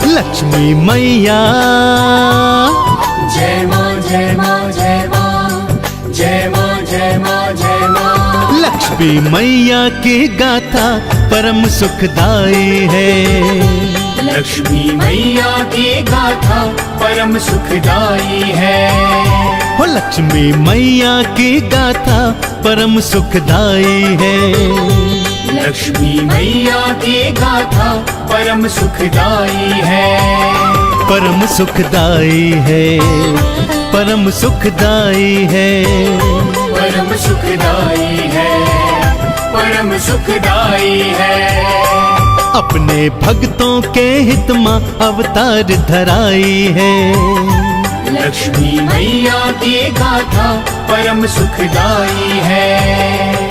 लक्ष्मी मैया जय माँ जय माँ जय माँ जय माँ जय माँ जय माँ। लक्ष्मी मैया की गाथा परम सुखदाई है। लक्ष्मी मैया की गाथा परम सुखदाई है। हो लक्ष्मी मैया की गाथा परम सुखदाई है। लक्ष्मी मैया की गाथा परम सुखदाई है। परम सुखदाई है, परम सुखदाई है, परम सुखदाई है, परम सुखदाई है। अपने भक्तों के हित मां अवतार धराई है। लक्ष्मी मैया की गाथा परम सुखदाई है।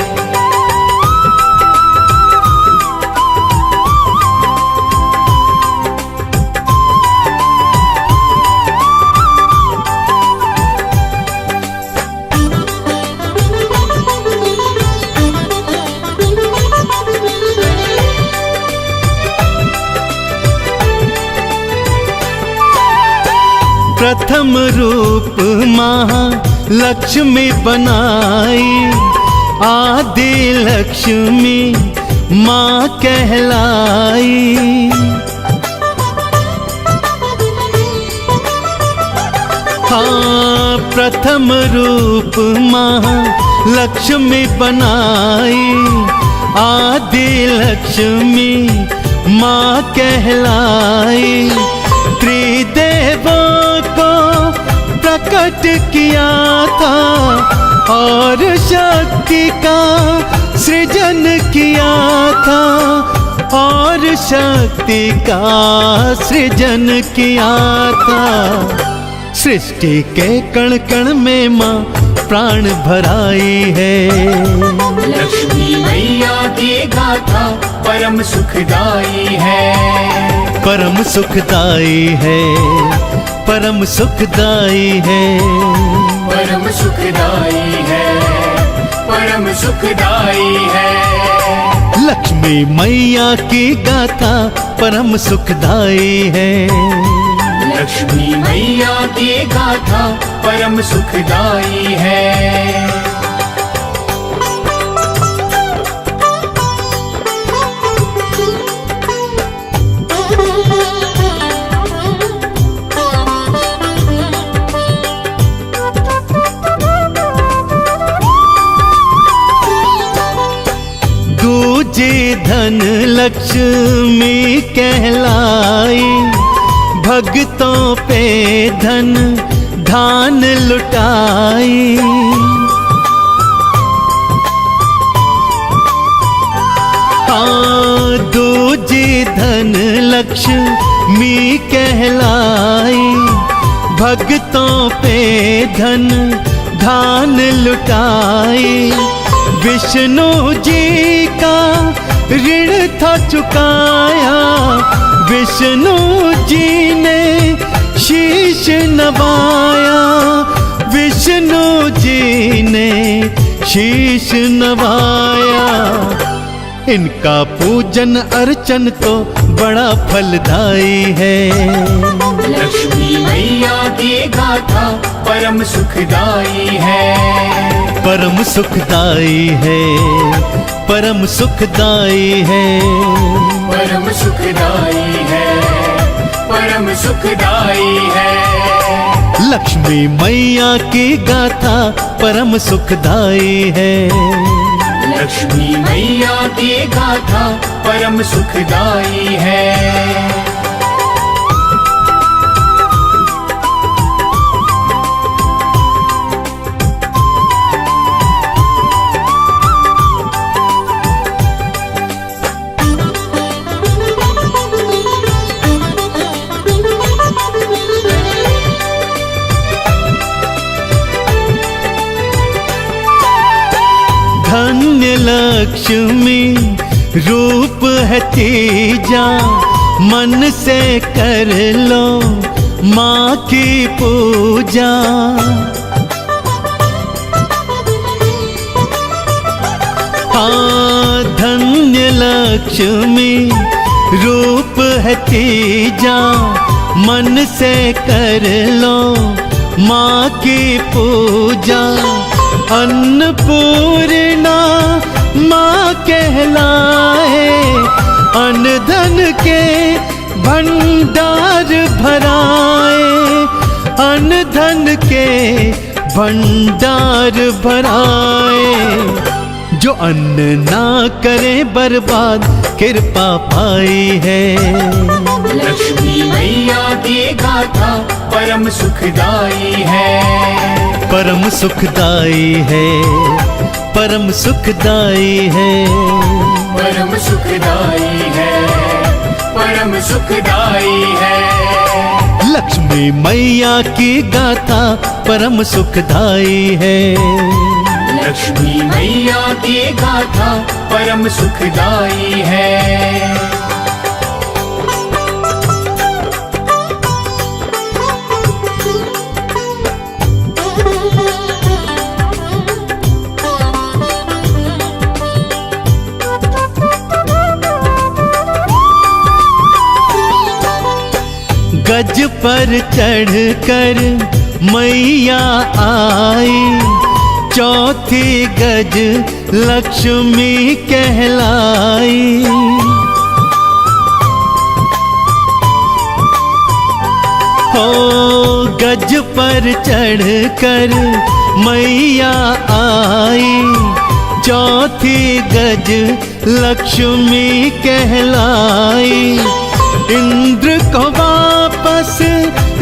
प्रथम रूप महालक्ष्मी बनाई, आदि लक्ष्मी माँ कहलाई। हाँ, प्रथम रूप महालक्ष्मी बनाई, आदि लक्ष्मी माँ कहलाई। त्रिदेवों को प्रकट किया था और शक्ति का सृजन किया था, और शक्ति का सृजन किया था। सृष्टि के कण कण में माँ प्राण भराई है। लक्ष्मी मैया की गाथा परम सुखदाई है। परम सुखदाई है, परम सुखदाई है, परम सुखदाई है, परम सुखदाई है। लक्ष्मी मैया की गाथा परम सुखदाई है। लक्ष्मी मैया की गाथा परम सुखदाई है। दूजे धन लक्ष्मी कहलाई, भक्तों पे धन धान लुटाई। हाँ, दूजी धन लक्ष्मी कहलाई, भक्तों पे धन धान लुटाई। विष्णु जी का ऋण था चुकाया, विष्णु जी ने शीश नवाया, विष्णु जी ने शीश नवाया। इनका पूजन अर्चन तो बड़ा फलदायी है। लक्ष्मी मैया की गाथा परम सुखदाई है। परम सुखदाई है, परम सुखदाई है, परम सुखदाई है, परम सुखदाई है। लक्ष्मी मैया की गाथा परम सुखदाई है। लक्ष्मी मैया की गाथा परम सुखदाई है। धन्य लक्ष्मी रूप है तीजा, मन से कर लो माँ की पूजा। हाँ, धन्य लक्ष्मी रूप है तीजा, मन से कर लो माँ की पूजा। अन्नपूर्णा माँ कहलाए, अन्न धन के भंडार भराए, अन्न धन के भंडार भराए। जो अन्न ना करे बर्बाद कृपा पाई है। लक्ष्मी मैया की गाथा परम सुखदाई है, परम सुखदाई है, परम सुखदाई है, परम सुखदाई है, परम सुखदाई है। लक्ष्मी मैया की गाथा परम सुखदाई है। लक्ष्मी मैया की गाथा परम सुखदाई है। गज पर चढ़कर मैया आई, चौथी गज लक्ष्मी कहलाई। हो गज पर चढ़कर मैया आई, चौथी गज लक्ष्मी कहलाई। इंद्र को वापस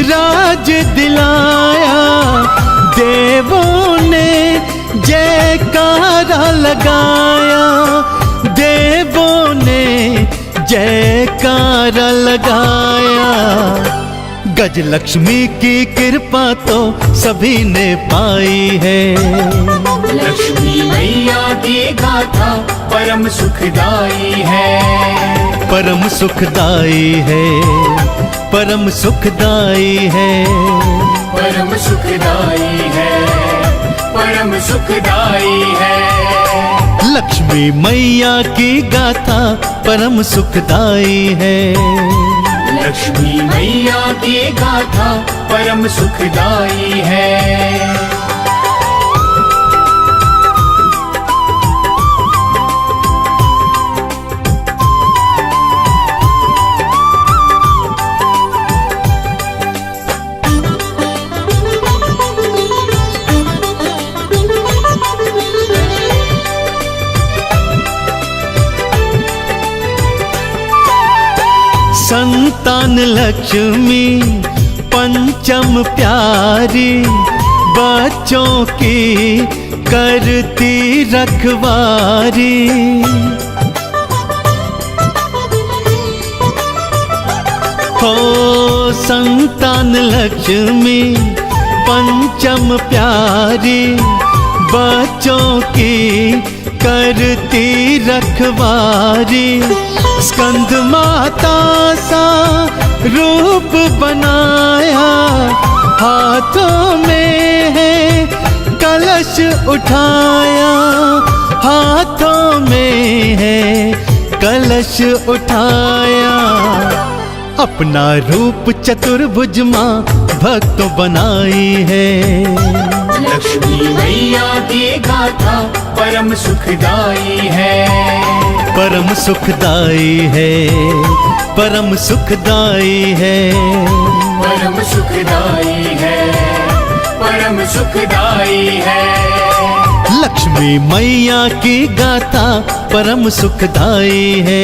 राज दिलाया, देवों ने जयकारा लगाया, देवों ने जयकारा लगाया। गज लक्ष्मी की कृपा तो सभी ने पाई है। लक्ष्मी मैया की गाथा परम सुखदाई है, परम सुखदाई है, परम सुखदाई है, परम सुखदाई है, परम सुखदाई है। लक्ष्मी मैया की गाथा परम सुखदाई है। लक्ष्मी मैया की गाथा परम सुखदाई है। संतान लक्ष्मी पंचम प्यारी, बच्चों की करती रखवारी। हो संतान लक्ष्मी पंचम प्यारी, बच्चों की करती रखवारी। स्कंद माता सा रूप बनाया, हाथों में है कलश उठाया, हाथों में है कलश उठाया। अपना रूप चतुर्भुज माँ भक्तों बनाई है। लक्ष्मी मैया की गाथा परम सुखदाई है, परम सुखदाई है, परम सुखदाई है, परम सुखदाई है, परम सुखदाई है। लक्ष्मी मैया की गाथा परम सुखदाई है।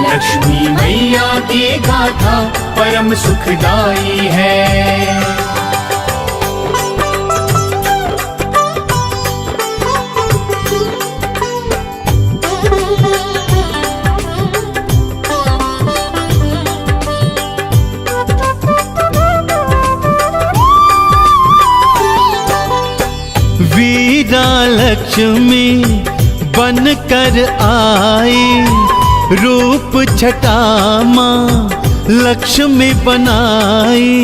लक्ष्मी मैया की गाथा परम सुखदाई है। वीर वीरा लक्ष्मी बन कर आई, रूप छटा माँ लक्ष्मी बनाई।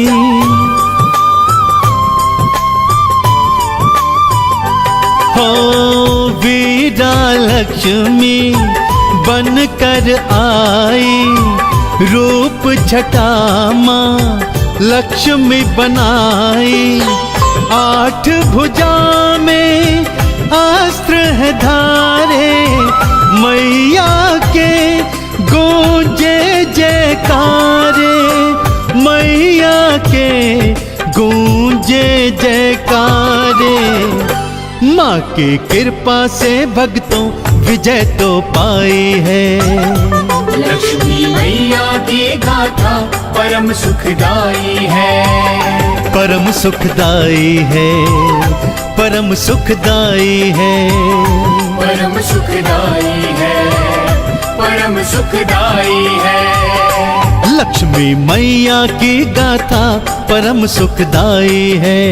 हो वीरा लक्ष्मी बन कर आई, रूप छटा माँ लक्ष्मी बनाई। 8 भुजा में अस्त्र है धारे, मैया के गूंजे जयकारे, मैया के गूंजे जयकारे। माँ की कृपा से भक्तों विजय तो पाई है। लक्ष्मी मैया की गाथा परम सुखदाई है, परम सुखदाई है, परम सुखदाई है, परम सुखदाई है, परम सुखदाई है। लक्ष्मी मैया की गाथा परम सुखदाई है।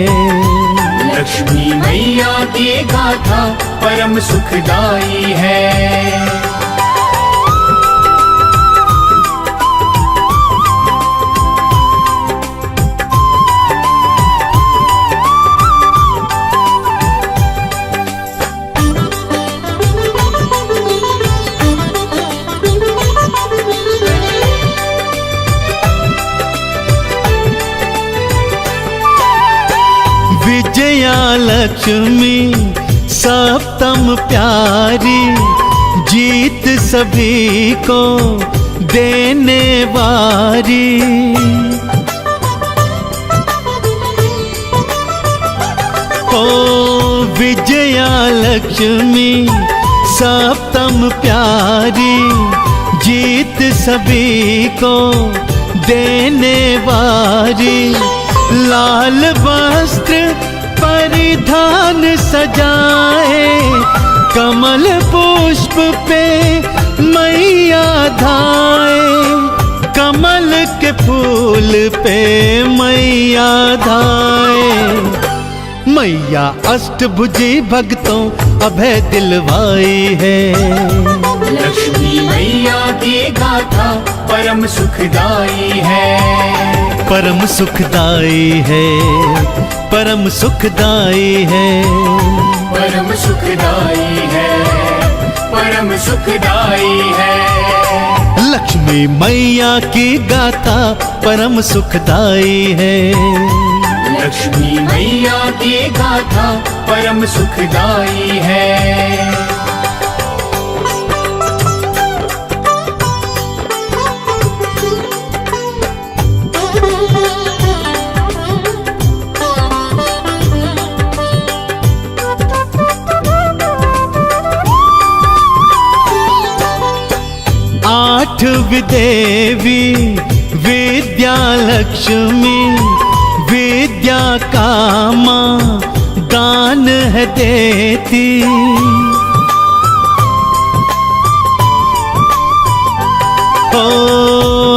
लक्ष्मी मैया की गाथा परम सुखदाई है। विजया लक्ष्मी सप्तम प्यारी, जीत सभी को देने वारी। ओ विजया लक्ष्मी सप्तम प्यारी, जीत सभी को देने वारी। लाल वस्त्र परिधान सजाए, कमल पुष्प पे मैया धाए, कमल के फूल पे मैया धाए। मैया अष्टभुजी भक्तों अभय दिलवाई है। लक्ष्मी मैया की गाथा परम सुखदाई है, परम सुखदाई है, परम सुखदाई है, परम सुखदाई है, परम सुखदाई है। लक्ष्मी मैया की गाथा परम सुखदाई है। लक्ष्मी मैया की गाथा परम सुखदाई है। आठवीं देवी विद्या लक्ष्मी, विद्या का माँ दान है देती। ओ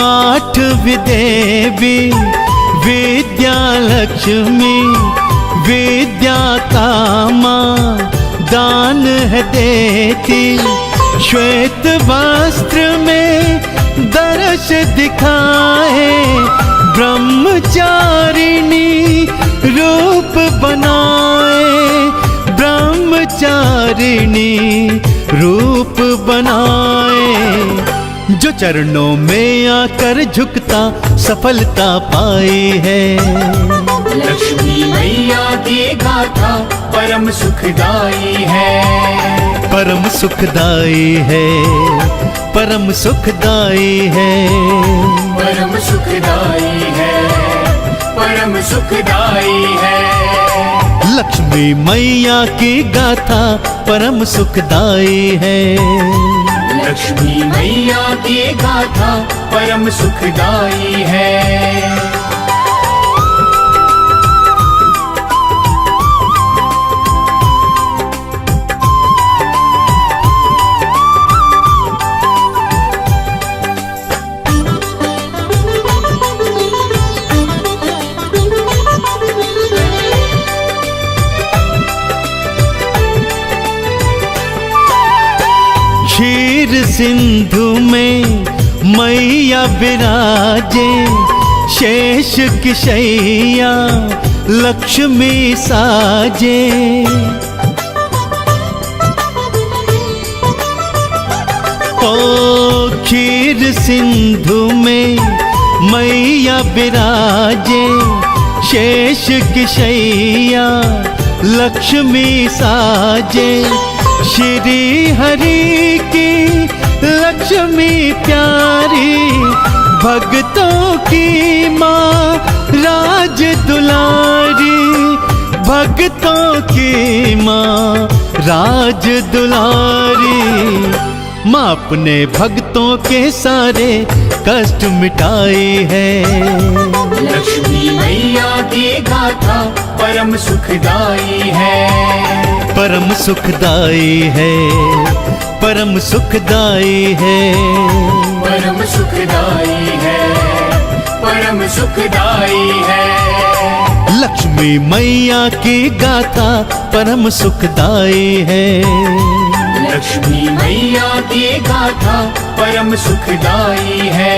आठवीं देवी विद्या लक्ष्मी, विद्या का माँ दान है देती। श्वेत वस्त्र में दर्श दिखाए, ब्रह्मचारिणी रूप बनाए, ब्रह्मचारिणी रूप बनाए। जो चरणों में आकर झुकता सफलता पाई है। लक्ष्मी मैया की गाथा परम सुखदाई है, परम सुखदाई है, परम सुखदाई है, परम सुखदाई है, परम सुखदाई है। लक्ष्मी मैया की गाथा परम सुखदाई है। लक्ष्मी मैया की गाथा परम सुखदाई है। क्षीर सिंधु में मैया विराजे, शेष की शैया लक्ष्मी साजे। ओ क्षीर सिंधु में मैया विराजे, शेष की शैया लक्ष्मी साजे। श्री हरि की लक्ष्मी प्यारी, भक्तों की माँ राज दुलारी, भक्तों की माँ राज दुलारी। माँ अपने भक्तों के सारे कष्ट मिटाए है। लक्ष्मी मैया की गाथा परम सुखदाई है, परम सुखदाई है, परम सुखदाई है, परम सुखदाई है, परम सुखदाई है। लक्ष्मी मैया की गाथा परम सुखदाई है। लक्ष्मी मैया की गाथा परम सुखदाई है।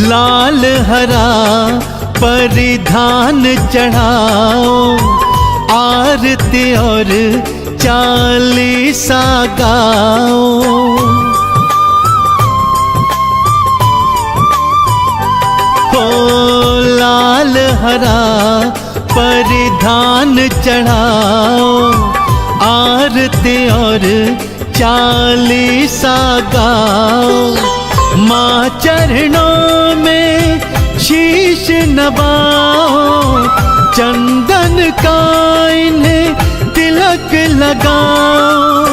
लाल हरा परिधान चढ़ाओ, आरती और चालीसा गाओ। हो लाल हरा परिधान चढ़ाओ, आरती और चालीसा गाओ। माँ चरणों में शीश नवाओ, चंदन का इन्हें तिलक लगाओ,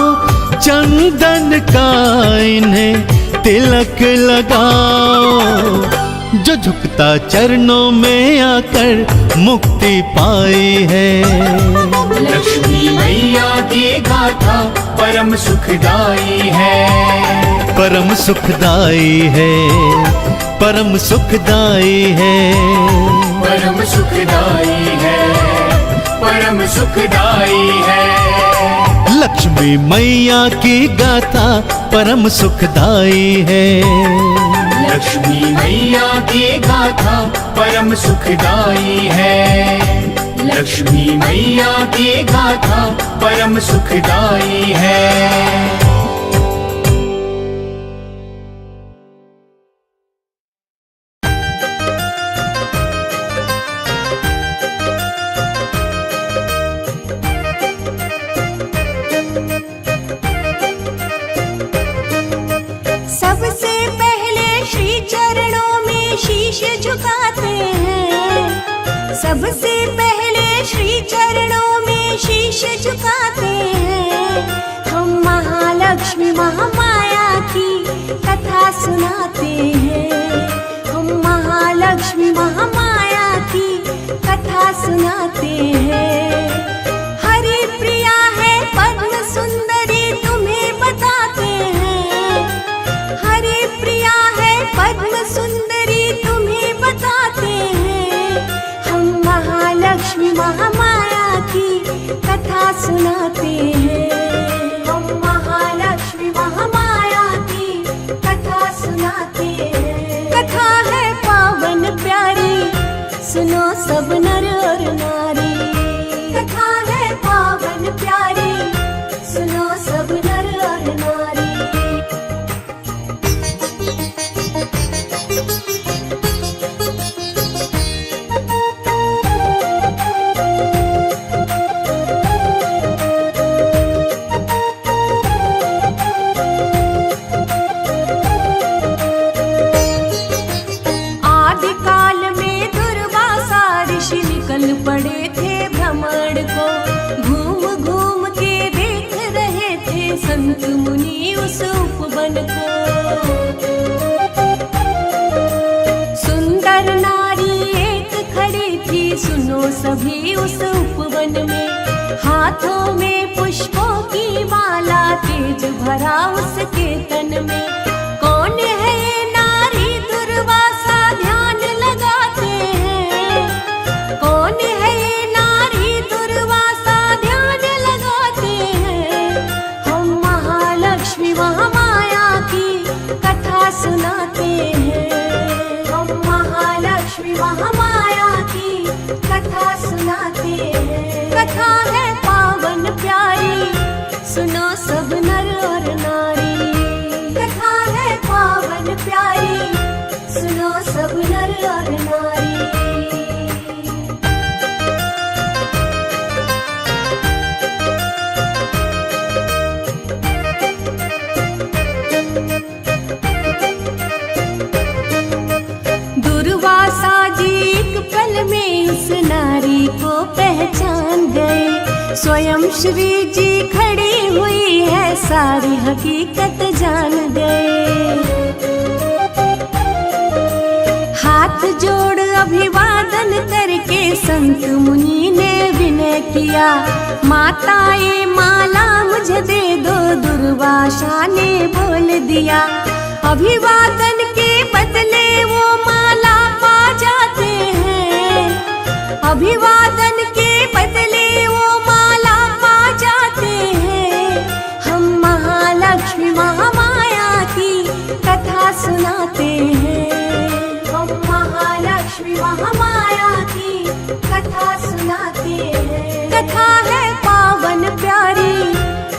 चंदन का इन्हें तिलक लगाओ। जो झुकता चरणों में आकर मुक्ति पाए है। लक्ष्मी मैया की गाथा परम सुखदाई है, परम सुखदाई है, परम सुखदाई है, परम सुखदाई है, परम सुखदाई है। लक्ष्मी मैया की गाथा परम सुखदाई है। लक्ष्मी मैया की गाथा परम सुखदाई है। लक्ष्मी मैया की गाथा परम सुखदाई है। सबसे पहले श्री चरणों में शीश झुकाते हैं, सबसे पहले श्री चरणों में शीश झुकाते हैं। हम महालक्ष्मी महामाया की कथा सुनाते हैं, हम महालक्ष्मी महामाया की कथा सुनाते हैं। हरि प्रिया है पद्म सुंदरी तुम्हें बताते हैं, हरि प्रिया है पद्म सुंदरी तुम्हें बताते हैं। हम महालक्ष्मी महामाया की कथा सुनाते हैं, हम महालक्ष्मी महामाया की कथा सुनाते हैं। कथा है पावन प्यारी, सुनो सब नर और नारी। कथा है पावन प्यारी, सुनो सब नर और नारी। पड़े थे भ्रमण को, घूम घूम के देख रहे थे संत मुनि उस उपवन को। सुंदर नारी एक खड़ी थी, सुनो सभी उस उपवन में। हाथों में पुष्पों की माला, तेज भरा उसके तन में। कौन है ये नारी दुर्वासा, ध्यान लगाते हैं। कौन है ये नारी दुर्वासा, ध्यान लगाते हैं। हम महालक्ष्मी महामाया की कथा सुनाते हैं। हम महालक्ष्मी महामाया की कथा सुनाते हैं। कथा है पावन प्यारी, सुनो सब नर और नारी। कथा है पावन प्यारी, सुनो सब नर और नारी। दुर्वासा जी एक पल में उस नारी को पहचान गए। स्वयं श्री जी खड़ी हुई है, सारी हकीकत जान गए। हाथ जोड़ अभिवादन करके संत मुनि ने विनय किया। माताए माला मुझे दे दो, दुर्वासा ने बोल दिया। अभिवादन के बदले वो माला पा जाते हैं। अभिवादन के बदले वो माला पा जाते हैं। हम महालक्ष्मी महामाया की कथा सुनाते हैं। हम महालक्ष्मी महामाया की कथा सुनाते हैं। कथा है पावन प्यारी,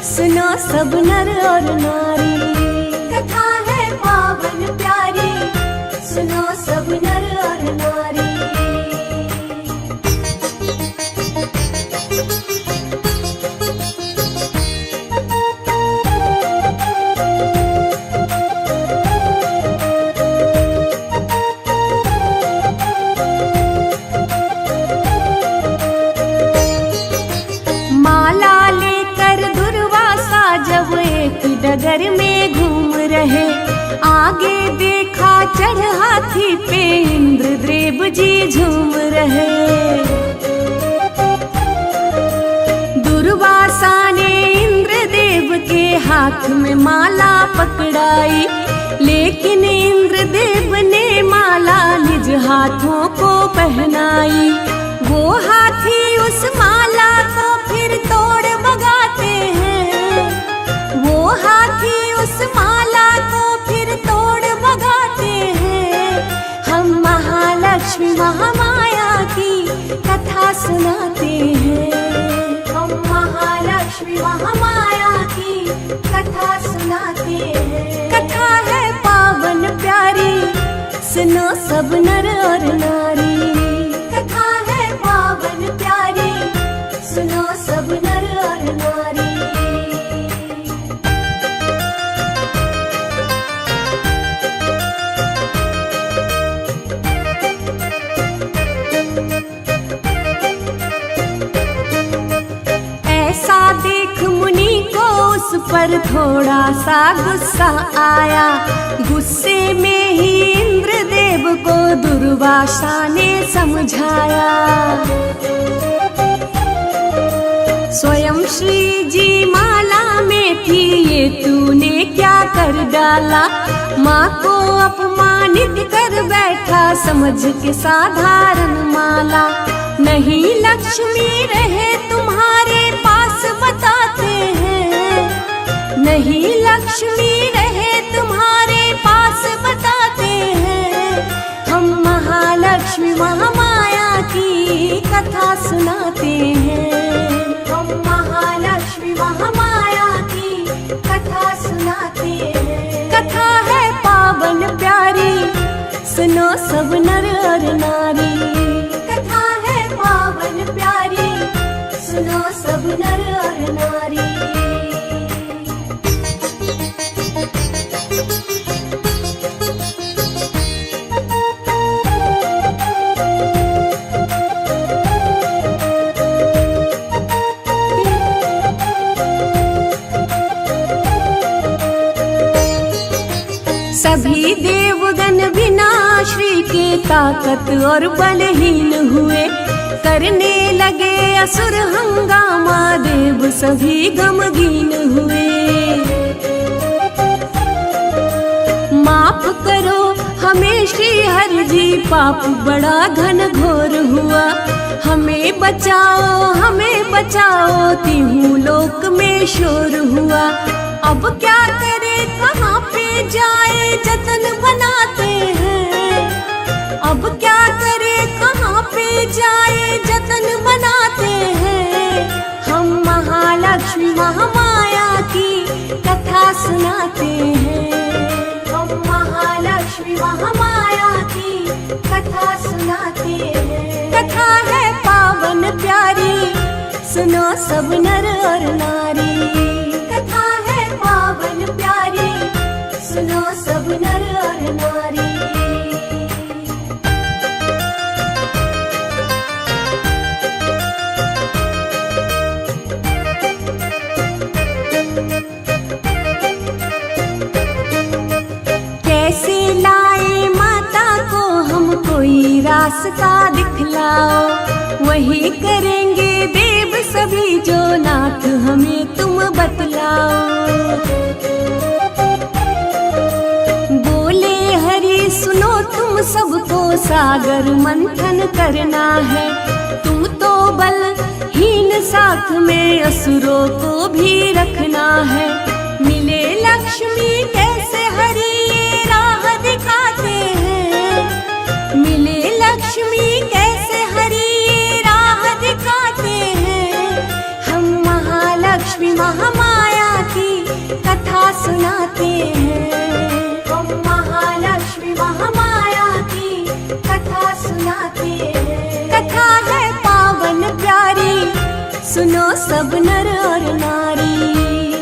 सुनो सब नर और नारी। कथा है पावन प्यारी, सुनो सब नर और नारी। माला लेकर दुर्वासा जब एक डगर में घूम रहे, आगे देखा चढ़ हाथी पे इंद्रदेव जी झूम रहे। दुर्वासा ने इंद्रदेव के हाथ में माला पकड़ाई, लेकिन इंद्रदेव ने माला निज हाथों को पहनाई। वो हाथी उस माला को फिर तोड़ भगाते हैं। वो हाथी उस माला को फिर तोड़ भगाते हैं। हम महालक्ष्मी महामाया की कथा सुनाते हैं। हम महालक्ष्मी महामाया की कथा सुनाते हैं। कथा है पावन प्यारी, सुनो सब नर और नारी। कथा है पावन प्यारी, सुनो सब नर और नारी। ऐसा देख मुनि को उस पर थोड़ा सा गुस्सा आया। गुस्से में ही इंद्रदेव को दुर्वासा ने समझाया। स्वयं श्री जी माला में थी, ये तूने क्या कर डाला। माँ को अपमानित कर बैठा, समझ के साधारण माला। नहीं लक्ष्मी रहे तुम्हारे पास बताते हैं। नहीं लक्ष्मी रहे तुम्हारे पास बताते हैं। हम महालक्ष्मी महामाया की कथा सुनाते हैं। हम महालक्ष्मी महामाया की कथा सुनाते हैं। कथा है पावन प्यारी, सुनो सब नर और नारी। कथा है पावन प्यारी, सुनो सब नर और नारी। सभी देवगण बिना श्री के ताकत और बलहीन हुए, करने लगे असुर हंगामा सभी गमगीन हुए। माफ करो हमें श्री हरि जी, पाप बड़ा घन घोर हुआ। हमें बचाओ तीहू लोक में शोर हुआ। अब क्या करे कहाँ पे जाए जतन बनाते हैं। अब क्या करे कहाँ पे जाए जतन बनाते हैं। हम महालक्ष्मी महामाया की कथा सुनाते हैं। हम महालक्ष्मी महामाया की कथा सुनाते हैं। कथा है पावन प्यारी, सुनो सब नर और नारी। कथा है पावन प्यारी, सुनो सब नर और नारी। कैसे लाए माता को हम, कोई रास्ता दिखलाओ। वही करेंगे देव सभी जो नाथ हमें तुम बतलाओ। बोले हरि सुनो तुम सबको, सागर मंथन करना है। तुम तो बलहीन साथ में असुरों को भी रखना है। मिले लक्ष्मी कैसे हरि ये राह दिखाते हैं। मिले लक्ष्मी कैसे हरि ये राह दिखाते हैं। हम महालक्ष्मी महामाया की कथा सुनाते हैं। हम महालक्ष्मी महामाया की कथा सुनाते हैं। कथा है पावन प्यारी, सुनो सब नर और नारी।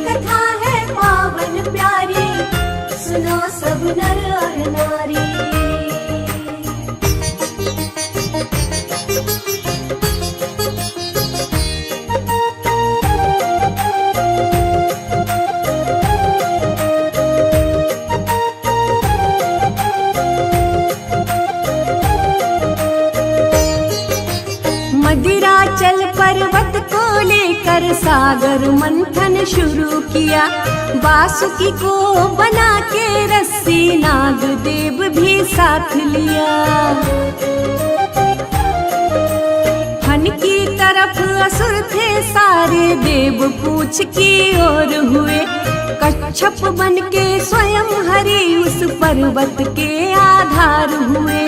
कथा है पावन प्यारी, सुनो सब नर और नारी। मदिराचल पर्वत को लेकर सागर मंथन शुरू किया। वासुकी को बना के रस्सी नाग देव भी साथ लिया। फन की तरफ असुर थे सारे, देव पूछ की ओर हुए। कच्छप बन के स्वयं हरि उस पर्वत के आधार हुए।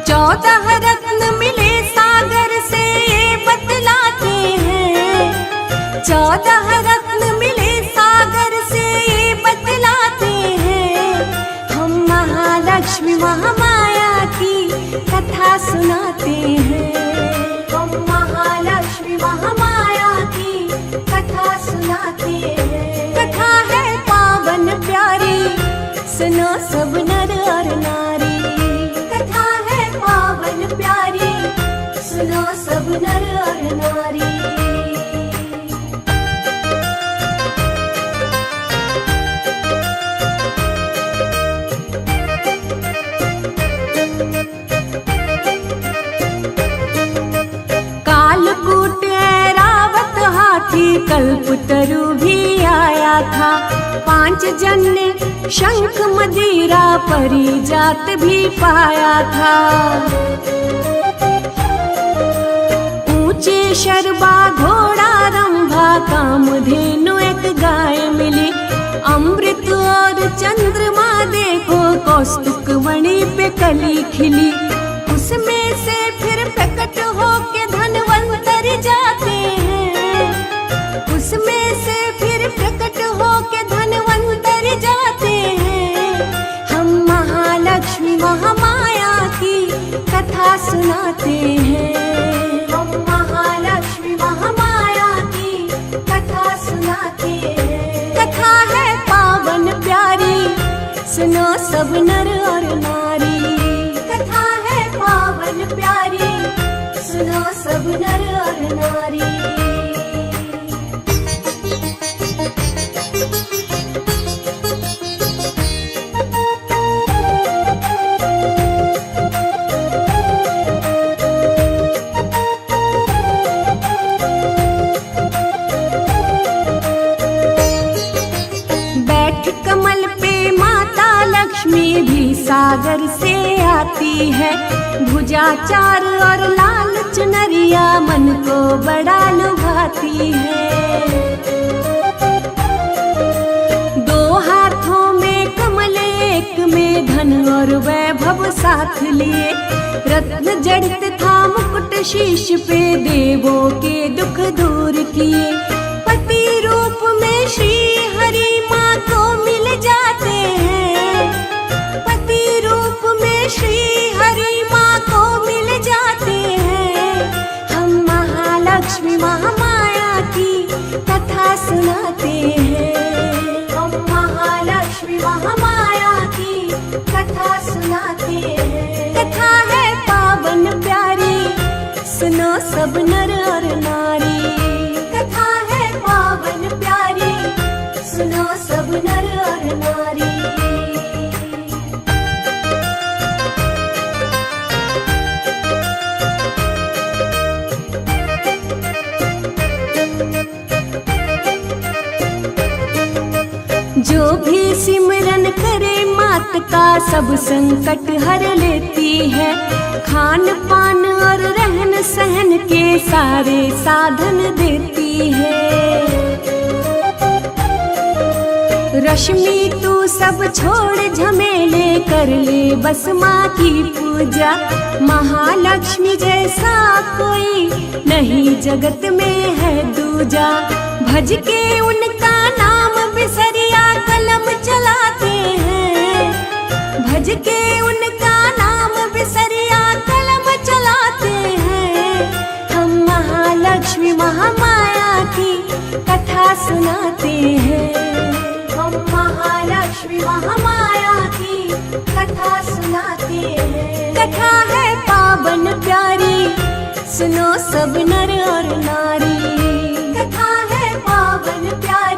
14 रत्न मिले सागर से ये बतलाते हैं। 14 रत्न मिले सागर से ये बतलाते हैं। हम महालक्ष्मी महामाया की कथा सुनाते हैं। हम महालक्ष्मी महामाया की कथा सुनाते हैं। कथा है पावन प्यारी, सुनो सब नर और नारी। कथा है पावन प्यारी, सुनो सब नर और नारी। कालकूट ऐरावत हाथी कल्पतरु भी आया था। 5 जन ने शंख मदिरा परिजात भी पाया था। ऊंचे शरबा घोड़ा रंभा कामधेनु एक गाय मिली। अमृत और चंद्रमा देखो कौस्तुक मणि पे कली खिली। उसमें से फिर प्रकट होके धनवंतर जाते हैं। उसमें से फिर प्रकट होके धनवंतर जाते हैं। हम महालक्ष्मी महामाया की कथा सुनाते हैं। हम महालक्ष्मी महामाया की कथा सुनाते हैं। कथा है पावन प्यारी, सुनो सब नर और नारी। कथा है पावन प्यारी, सुनो सब नर और नारी। सागर से आती है, भुजा चार और लाल चुनरिया मन को बड़ा लुभाती है। दो हाथों में कमल, एक में धन और वैभव साथ लिए, रत्न जड़ित था मुकुट शीश पे, देवों के दुख दूर किए। पति रूप में श्री हरि माँ को मिल जाते हैं, पति रूप में श्री हरि माँ को मिल जाते हैं। हम महालक्ष्मी महामाया की कथा सुनाते हैं, हम महालक्ष्मी महामाया की कथा सुनाते हैं। कथा है पावन प्यारी, सुनो सब नर और नारी। कथा है पावन प्यारी, सुनो सब नर और नारी। जो भी सिमरन करे मात का, सब संकट हर लेती है। खान पान और रहन सहन के सारे साधन देती है। रश्मि तू सब छोड़ झमेले, कर ले बस माँ की पूजा। महालक्ष्मी जैसा कोई नहीं जगत में है दूजा। भज के उनका नाम बिसरिया कलम चलाते हैं, भज के उनका नाम बिसरिया कलम चलाते हैं। हम महालक्ष्मी महामाया की कथा सुनाते हैं, हम महालक्ष्मी महामाया की कथा सुनाते हैं। कथा है पावन प्यारी, सुनो सब नर और नारी। कथा है पावन प्यारी,